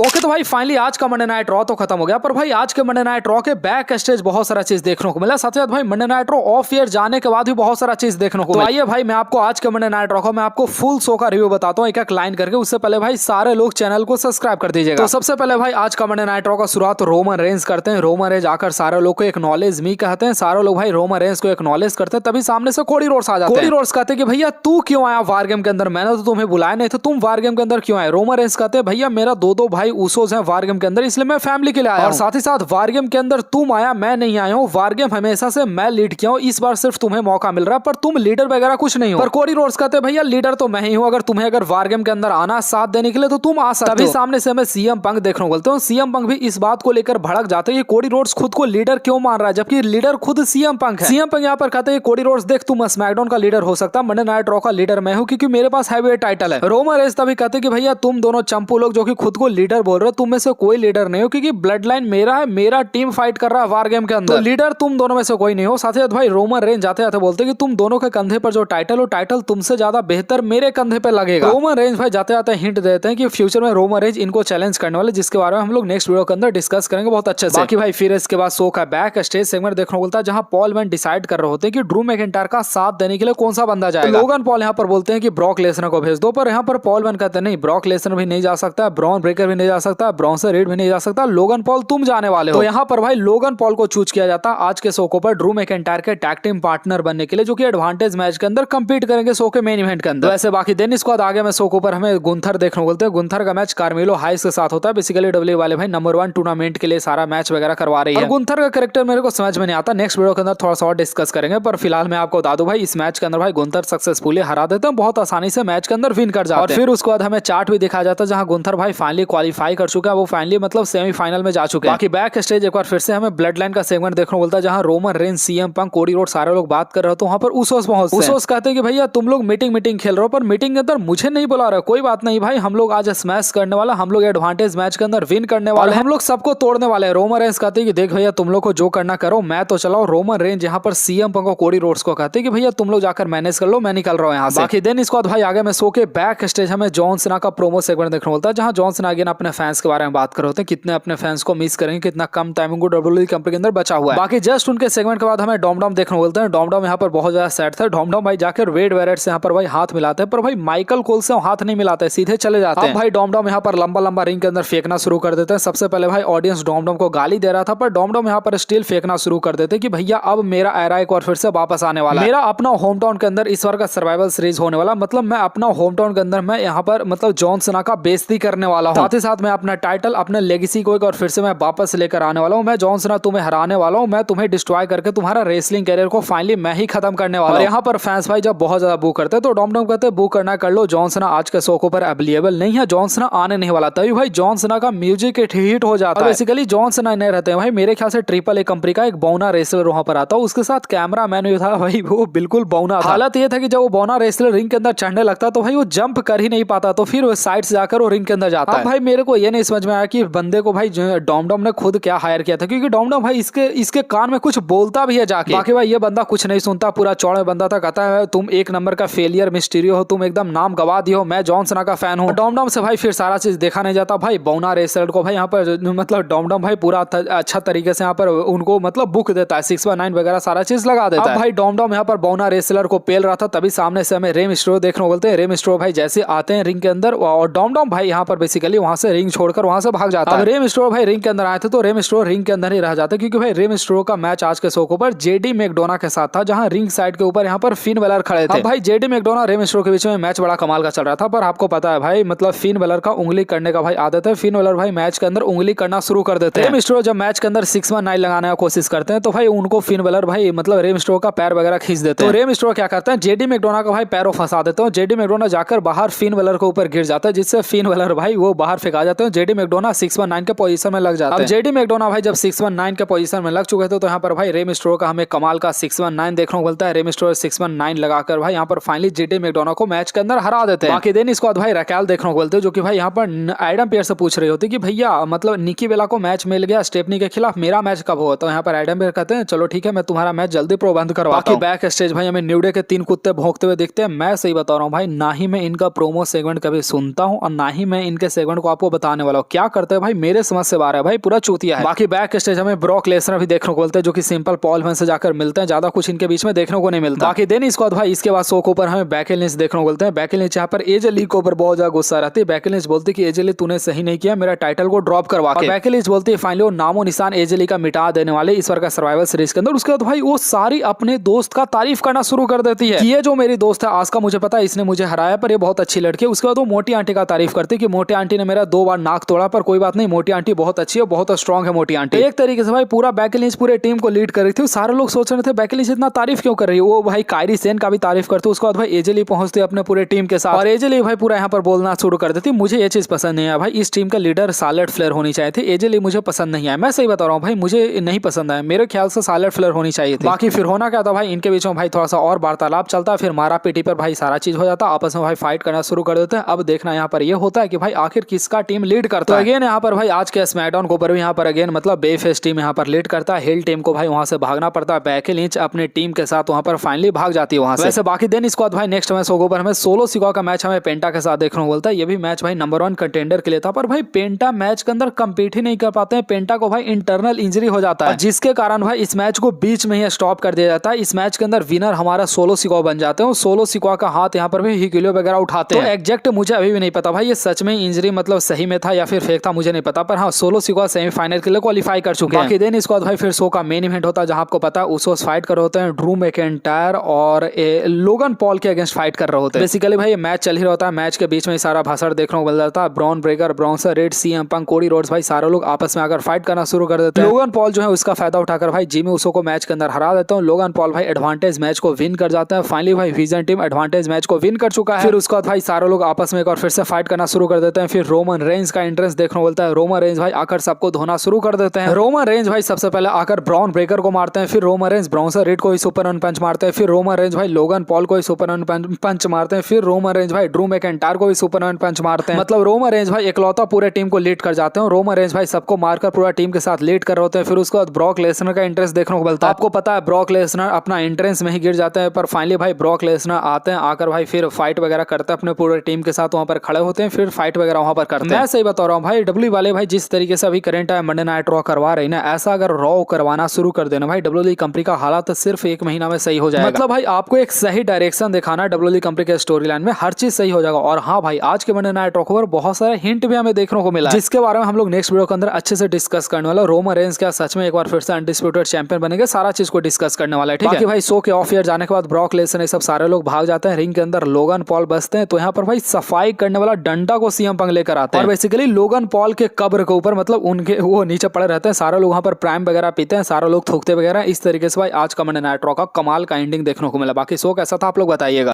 Okay तो भाई finally आज का मंडे नाइट रॉ तो खत्म हो गया, पर भाई आज के मंडे नाइट रॉ के बैक स्टेज बहुत सारा चीज देखने को मिला। साथ ही साथ भाई Monday night raw of year जाने के बाद भी बहुत सारा चीज देखने को मिला। आइए भाई मैं आपको आज के मंडे नाइट रॉ का मैं आपको फुल शो का रिव्यू बताता हूँ एक एक लाइन करके। उससे पहले भाई सारे लोग चैनल को सब्सक्राइब कर दीजिएगा। तो सबसे पहले भाई आज का मंडे नाइट रॉ का शुरुआत रोमन रेंज करते हैं। रोमन रेंज आकर सारे लोग को एक्नॉलेज मी कहते हैं। सारे लोग भाई रोमन रेंज को एक्नॉलेज करते हैं। तभी सामने से कोडी रोड्स आ जाते हैं। कोडी रोड्स कहते हैं कि भैया तू क्यों आया वार गेम के अंदर, मैंने तो तुम्हें बुलाया नहीं था, तुम वार गेम के अंदर क्यों आए। रोमन रेंज कहते हैं भैया मेरा दो भाई ऊसोस हैं वार गेम के अंदर, इसलिए मैं फैमिली के लिए आया और साथ ही साथ वार गेम के अंदर तुम आया, मैं नहीं आया हूँ। वार गेम हमेशा से मैं लीड किया हूँ, इस बार सिर्फ तुम्हें मौका मिल रहा है, पर तुम लीडर वगैरह कुछ नहीं हो। पर कोडी रोड्स कहते हैं भैया लीडर तो मैं ही हूँ, अगर तुम्हें अगर वार गेम के अंदर आना साथ देने के लिए तो तुम आ सकते हो। तभी सामने से हमें सीएम पंक देखने को बोलते हो। सीएम पंक भी इस बात को लेकर भड़क जाते हैं कि कोडी रोड्स खुद को लीडर क्यों मान रहा है, जबकि लीडर खुद सीएम पंक है। सीएम पंक यहाँ पर कहते हैं कोडी रोड्स देख तुम स्मैकडाउन का लीडर हो सकता है, मंडे नाइट रॉ का लीडर मैं हूँ क्योंकि मेरे पास हैवीवेट टाइटल है। रोमन रेंज तभी कहते हैं कि भैया तुम दोनों चंपू लोग जो कि खुद को लीडर बोल रहे हो, तुम में से कोई लीडर नहीं हो क्योंकि ब्लड लाइन मेरा है, मेरा टीम फाइट कर रहा है वार गेम के अंदर, तो लीडर तुम दोनों में से कोई नहीं हो। साथ ही साथ भाई रोमन रेंज जाते जाते बोलते हैं कि तुम दोनों के कंधे पर जो टाइटल हो, टाइटल तुमसे ज्यादा बेहतर मेरे कंधे पे लगेगा। रोमन रेंज भाई जाते जाते हिंट देते हैं कि फ्यूचर में रोमन रेंज इनको चैलेंज करने वाले, जिसके बारे में हम लोग नेक्स्ट वीडियो के अंदर डिस्कस करेंगे बहुत अच्छे से। बाकी भाई फिर इसके बाद शो का बैक स्टेज सेगमेंट देखने को मिलता है, जहां पॉल मैन डिसाइड कर रहे होते हैं कि ड्रू मैकिंटायर का साथ देने के लिए कौन सा बंदा जाएगा। लोगन पॉल यहाँ पर बोलते हैं कि ब्रॉक लेसनर को भेज दो, पर यहाँ पर पॉल मैन कहते हैं नहीं, ब्रॉक लेसनर भी नहीं जा सकता, ब्रॉन ब्रेकर भी नहीं जा सकता, ब्रॉन्सन रीड भी नहीं जा सकता, लोगन पॉल तुम जाने वाले हो। तो यहाँ पर भाई लोगन पॉल को चूज किया जाता आज के शो को पर ड्रू मैकिंटायर के टैग टीम पार्टनर बनने के लिए, जो कि एडवांटेज मैच के अंदर कंपीट करेंगे शो के मेन इवेंट के अंदर। वैसे बाकी दिन इसके बाद आगे में शो के ऊपर हमें गुंथर देखने को बोलते हैं। गुंथर का मैच कार्मेलो हाइस के साथ होता है। बेसिकली डब्ल्यू वाले भाई नंबर 1 टूर्नामेंट के लिए सारा मैच वगैरह करवा रही है। गुंथर का कैरेक्टर मेरे को समझ में नहीं आता, नेक्स्ट वीडियो के अंदर थोड़ा सा और डिस्कस करेंगे। पर फिलहाल मैं आपको बता दूं भाई इस मैच के अंदर भाई गुंथर सक्सेसफुली हरा देते हैं, बहुत आसानी से मैच के अंदर विन कर जाते हैं। और फिर उसके बाद हमें चार्ट भी दिखाया जाता है जहां गुंथर भाई फाइनली क्वालिफाई कर चुका है, वो फाइनली मतलब सेमीफाइनल में जा चुके हैं। बाकी बैक स्टेज एक बार फिर से हमें ब्लड लाइन का सेगमेंट देखने को बोलता है, जहां रोमन रेंज, सीएम पंक, कोडी रोड सारे लोग बात कर रहे हो, तो वहां पर उसोस पहुंचते हैं। उसोस कहते हैं कि भैया तुम लोग मीटिंग खेल रहे हो, पर मीटिंग के अंदर मुझे नहीं बुला रहे। कोई बात नहीं भाई, हम लोग आज स्मैश करने वाला, हम लोग एडवांटेज मैच के अंदर विन करने वाले, हम लोग सबको तोड़ने वाले हैं। रोमन रेंज कहते हैं कि देख भैया तुम लोग को जो करना करो, मैं तो चलाओ। रोमन रेंज यहाँ पर सीएम पंक और कोडी रोड्स को कहते हैं कि भैया तुम लोग जाकर मैनेज कर लो, मैं निकल रहा हूँ यहाँ से। बाकी दिन इसके बाद भाई आगे में शो के बैक स्टेज हमें जॉन सीना का प्रोमो सेगमेंट देखने को मिलता है, जहां जॉन सीना अगेन अपने फैंस के बारे में बात कर रहे होते हैं, कितने अपने फैंस को मिस करेंगे, कितना कम टाइमिंग को डब्ल्यूडब्ल्यूई कंपनी के अंदर बचा हुआ है। बाकी जस्ट उनके सेगमेंट के बाद हमें डॉम देखने को मिलते हैं। डॉम यहाँ पर बहुत ज्यादा सैड था। डॉम भाई जाकर वेड वेरेट से यहाँ पर भाई हाथ मिलाते हैं, पर भाई माइकल कोल से हाथ नहीं मिलाते, सीधे चले जाते हैं। भाई डॉम यहाँ पर लंबा रिंग के अंदर फेंकना शुरू कर देते हैं। सबसे पहले भाई ऑडियंस डॉम को गाली दे रहा था, पर डॉम यहाँ पर स्टिल फेंकना शुरू कर देते कि भैया अब मेरा एरा एक बार फिर से वापस आने वाला है। मेरा अपना होम टाउन के अंदर इस बार का सर्वाइवल सीरीज होने वाला, मतलब मैं अपना होम टाउन के अंदर मैं यहाँ पर मतलब जॉन सीना का बेइज्जती करने वाला हूँ। साथ ही साथ मैं अपना टाइटल, अपने लेगेसी को एक और फिर से मैं वापस लेकर आने वाला हूँ। मैं जॉन सीना तुम्हें हराने वाला हूँ, मैं तुम्हें डिस्ट्रॉय करके तुम्हारा रेसलिंग कैरियर को फाइनली मैं ही खत्म करने वाला हूँ। यहाँ पर फैंस भाई जब बहुत ज्यादा बू करते हैं तो डॉम कहते हैं बू करना कर लो, जॉन सीना आज के शो को पर अवेलेबल नहीं है, जॉन सीना आने नहीं वाला। तभी भाई जॉन सीना का म्यूजिक हिट हो जाता है। बेसिकली जॉन सीना नहीं रहते हैं भाई, मेरे ख्याल से ट्रिपल ए कंपनी का एक बौना रेसलर वहां पर आता है, उसके साथ कैमरा मैन था भाई, वो बिल्कुल बौना था। हालत ये था कि जब वो बौना रेसलर रिंग के अंदर चढ़ने लगता तो भाई वो जंप कर ही नहीं पाता, तो फिर वो साइड से जाकर वो रिंग के अंदर जाता है। भाई मेरे को ये नहीं समझ में आया कि बंदे को भाई डॉम ने खुद क्या हायर किया था, क्योंकि डॉम भाई इसके कान में कुछ बोलता भी है जाके। बाकी भाई ये बंदा कुछ नहीं सुनता, पूरा चौड़े बंदा था, कहता है तुम एक नंबर का फेलियर मिस्टीरियो हो, तुम एकदम नाम गवा दियो, मैं जॉन सीना का फैन हूँ। डॉम से भाई फिर सारा चीज देखा नहीं जाता। भाई बौना रेसलर को भाई यहाँ पर मतलब डॉम भाई पूरा अच्छा तरीके से यहाँ पर उनको मतलब बुक देता है, 619 वगैरह सारा चीज लगा देता है। भाई डॉम यहाँ पर बौना रेसलर को पेल रहा था, तभी सामने से हमें रे मिस्टेरियो देखने को बोलते हैं। रे मिस्टेरियो भाई जैसे आते हैं रिंग के अंदर और डॉम भाई यहाँ पर बेसिकली वहां से रिंग छोड़कर वहां से भाग जाता है। रे मिस्टेरियो भाई रिंग के अंदर आए थे तो रे मिस्टेरियो रिंग के अंदर ही रह जाते, क्योंकि भाई रे मिस्टेरियो का मैच आज के शो के ऊपर जेडी मैकडोना के साथ था, जहां रिंग साइड के ऊपर यहाँ पर फिन बेलर खड़े थे। भाई जेडी मैकडोना रे मिस्टेरियो के बीच में मैच बड़ा कमाल का चल रहा था, पर आपको पता है भाई मतलब फिन बेलर का उंगली करने का भाई आदत है। फिन बेलर भाई मैच के अंदर उंगली करना शुरू कर देते हैं। रे मिस्टेरियो जब मैच के अंदर 619 लगाने का कोशिश करते हैं तो भाई उनको फिन बेलर भाई मतलब रे मिस्टेरियो का पैर वगैरह खींच देते हैं। तो रे मिस्टेरियो क्या करते हैं, जेडी मैकडोना का भाई पैरों फंसा देते हैं। जेडी मैकडोना जाकर बाहर फिन बेलर के ऊपर गिर जाता है, जिससे फिन बेलर भाई वो बाहर फेंका जाते हैं। जेडी मैकडोना 619 के पोजीशन में लग जाता है। अब जेडी मैकडोना भाई जब 619 के पोजीशन में लग चुके थे तो यहाँ पर भाई रे मिस्टेरियो का हमें कमाल का 619 देखने को मिलता है। रे मिस्टेरियो 619 लगाकर भाई यहाँ पर फाइनली जेडी मैकडोना को मैच के अंदर हरा देते हैं। बाकी दिन इसके बाद भाई रैकेल देखने को मिलते हैं, जो कि भाई यहाँ पर एडम पेयर से पूछ रही होती कि भैया मतलब निकी बेला को मैच मिल गया स्टेफनी के खिलाफ, मेरा मैच कब होगा। तो यहाँ पर एडम पेयर कहते हैं चलो ठीक है, मैं तुम्हारा मैच जल्दी प्रबंध करवाता हूं। बैक स्टेज भाई हमें न्यू डे के 3 कुत्ते भौंकते हुए दिखते हैं। मैं सही बता रहा हूँ भाई, ना ही मैं इनका प्रोमो सेगमेंट कभी सुनता हूँ और ना ही मैं इनके सेगमेंट को आपको बताने वाला हूँ। क्या करते हैं भाई, मेरे समझ से बाहर है भाई, पूरा चूतिया है। बाकी बैक स्टेज हमें ब्रॉक लेसनर भी देखने को मिलते हैं, जो कि सिंपल पॉल वैन से जाकर मिलते हैं, ज्यादा कुछ इनके बीच में देखने को नहीं मिलता। बाकी देन इसके बाद भाई इसके बाद शो के ऊपर हमें बेकी लिंच देखने को मिलते हैं। बेकी लिंच यहाँ पर एजे ली के ऊपर बहुत ज्यादा गुस्सा रहती है। बेकी लिंच बोलती है कि एजे ली तूने सही नहीं किया, मेरा टाइटल को ड्रॉप करवा के। बेकी लिंच बोलती है फाइनली वो नामो निशान एजे ली का मिटा देने वाले इस बार का सर्वाइवल सीरीज के अंदर। उसके बाद भाई वो सारी अपने दोस्त का तारीफ करना शुरू कर देती है कि ये जो मेरी दोस्त है आस्का, मुझे पता है इसने मुझे हराया, पर ये बहुत अच्छी लड़की है। उसके बाद वो मोटी आंटी का तारीफ करती है कि मोटी आंटी ने मेरा 2 बार नाक तोड़ा, पर कोई बात नहीं, मोटी आंटी बहुत अच्छी है, बहुत स्ट्रांग है मोटी आंटी। एक तरीके से भाई पूरा बेकी लिंच पूरे टीम को लीड कर रही थी। सारे लोग सोच रहे थे बेकी लिंच इतना तारीफ क्यों कर रही है। वो भाई कायरी सेन का भी तारीफ करते। उसके बाद भाई एजे ली पहुंचती है अपने पूरे टीम के साथ, और एजे ली भाई पूरा यहाँ पर बोलना शुरू कर देती। मुझे ये चीज पसंद नहीं है भाई, इस टीम का लीडर शार्लेट फ्लेयर होनी चाहिए थी। एजे ली मुझे पसंद नहीं है, मैं सही बता रहा हूँ भाई, मुझे नहीं पसंद है, मेरे ख्याल से शार्लेट फ्लेयर होनी चाहिए थी। बाकी फिर होना क्या था भाई, इनके बीच में भाई थोड़ा सा और वार्तालाप चलता है, फिर मारा पीटी पर भाई सारा चीज हो जाता है, आपस में भाई फाइट करना शुरू कर देते हैं। अब देखना यहाँ पर ये होता है कि भाई आखिर किसका टीम लीड करता है। अगेन यहाँ पर भाई आज के स्मैकडाउन के ऊपर भी यहाँ पर अगेन मतलब बेफेस टीम यहाँ पर लीड करता है। हिल टीम को भाई वहां से भागना पड़ता है, बेकी लिंच अपनी टीम के साथ वहां पर फाइनली भाग जाती है वहां से। वैसे बाकी दिन इसके बाद भाई नेक्स्ट मैच होगा पर हमें सोलो सिक्का का मैच हमें पेंटा के साथ देखने को बोलता है। ये भी मैच भाई नंबर 1 कंटेंडर के लिए था, पर भाई पेंटा मैच के अंदर कम्पीट ही नहीं कर पाते हैं। पेंटा को भाई इंटरनल इंजरी हो जाता है, जिसके कारण भाई इस मैच को बीच में ही स्टॉप कर दिया जाता है। इस मैच के अंदर विनर हमारा सोलो सिक्का बन जाते हैं। सोलो सिक्का का हाथ यहाँ पर भी हिकुलियो वगैरह उठाते हैं। एग्जैक्ट मुझे अभी भी नहीं पता भाई ये सच में इंजरी मतलब सही में था या फिर फेक था, मुझे नहीं पता, पर हाँ सोलो सिक्का सेमीफाइनल के लिए क्वालिफाई कर चुके हैं। बाकी दिन इसके बाद भाई फिर शो का मेन इवेंट होता है, जहां आपको पता है उसोस फाइट कर रहे होते हैं ड्रू मैकिंटायर और लोगन पॉल के अगेंस्ट फाइट कर रहे होते हैं। बेसिकली भाई ये मैच चल ही रहा होता है, मैच के बीच में सारा भाषण देखने को मिल जाता है। Bron Breakker, Bronson Reed, CM Punk, Cody Rhodes भाई सारे लोग आपस में आकर फाइट करना शुरू कर देते हैं। लोगन पॉल जो है उसका फायदा उठाकर भाई जिमी उसो को मैच के अंदर हरा देता है। लोगन पॉल भाई एडवांटेज मैच को विन कर जाता है। फाइनली भाई विजन टीम एडवांटेज मैच को विन कर चुका है। फिर उसके बाद भाई सारे लोग आपस में एक और फिर से फाइट करना शुरू कर देते हैं। फिर रोमन रेंज का एंट्रेंस देखने को मिलता है। रोमन रेंज भाई आकर सबको धोना शुरू कर देते हैं। रोमन रेंज भाई सबसे पहले आकर ब्राउन ब्रेकर को मारते हैं, फिर रोमन रेंज ब्राउन्सर रेड को ही सुपर वन पंच मारते हैं, फिर रोमन रेंज भाई लोगन पॉल को ही सुपर वन पंच मारते हैं, फिर रोमन रेंज भाई ड्रू मैकिंटायर को भी सुपर वन पंच मारते हैं। मतलब रोमन रेंज भाई इकलौता पूरे टीम को लीड कर जाते हैं। रोमन रेंज भाई सबको मारकर पूरा टीम के साथ लीड कर रहे होते हैं। फिर उसके बाद ब्रॉक लेसनर का एंट्रेंस देखने को मिलता है। आपको पता है ब्रॉक लेसनर अपना एंट्रेंस में ही गिर जाते हैं, पर फाइनली भाई ब्रॉक लेसनर आते हैं, आकर भाई फिर फाइट वगैरह करते हैं अपने पूरे टीम के साथ, वहां पर खड़े होते हैं, फिर फाइट वगैरह वहां पर करते हैं। मैं सही बता रहा हूँ भाई डब्ल्यू वाले भाई जिस तरीके से अभी करंट है मंडे नाइट रॉ करवा रही ना, ऐसा अगर रॉ करवाना शुरू कर देना भाई डब्ल्यू कंपनी का हालात सिर्फ 1 महीना में सही हो जाएगा। मतलब भाई आपको एक सही डायरेक्शन दिखाना डब्ल्यू कंपनी के स्टोरी लाइन में, हर चीज सही हो जाएगा। और हाँ भाई आज के मंडे नाइट रॉ पर बहुत सारे हिंट भी हमें देखने को मिला, जिसके बारे में हम लोग नेक्स्ट वीडियो के अंदर अच्छे से डिस्कस करने वाला। रोमन रेंज क्या सच में एक बार फिर से अनडिस्प्यूटेड चैंपियन बनेंगे, सारा चीज को डिस्कस करने वाला है, ठीक है भाई। शो के ऑफ ईयर जाने के बाद ब्रॉक लेसनर सब सारे लोग भाग जाते हैं। रिंग के अंदर लोगन पॉल बसते हैं, तो यहाँ पर भाई सफाई करने वाला डंडा को सीएम पंक लेकर आते हैं, और बेसिकली लोगन पॉल के कब्र के ऊपर मतलब उनके वो नीचे पड़े रहते हैं। सारे लोग वहां पर प्राइम वगैरह पीते हैं, सारे लोग थूकते वगैरह। इस तरीके से भाई आज का मंडे नाइट रॉ का कमाल का एंडिंग देखने को मिला। बाकी शो कैसा था आप लोग बताइएगा।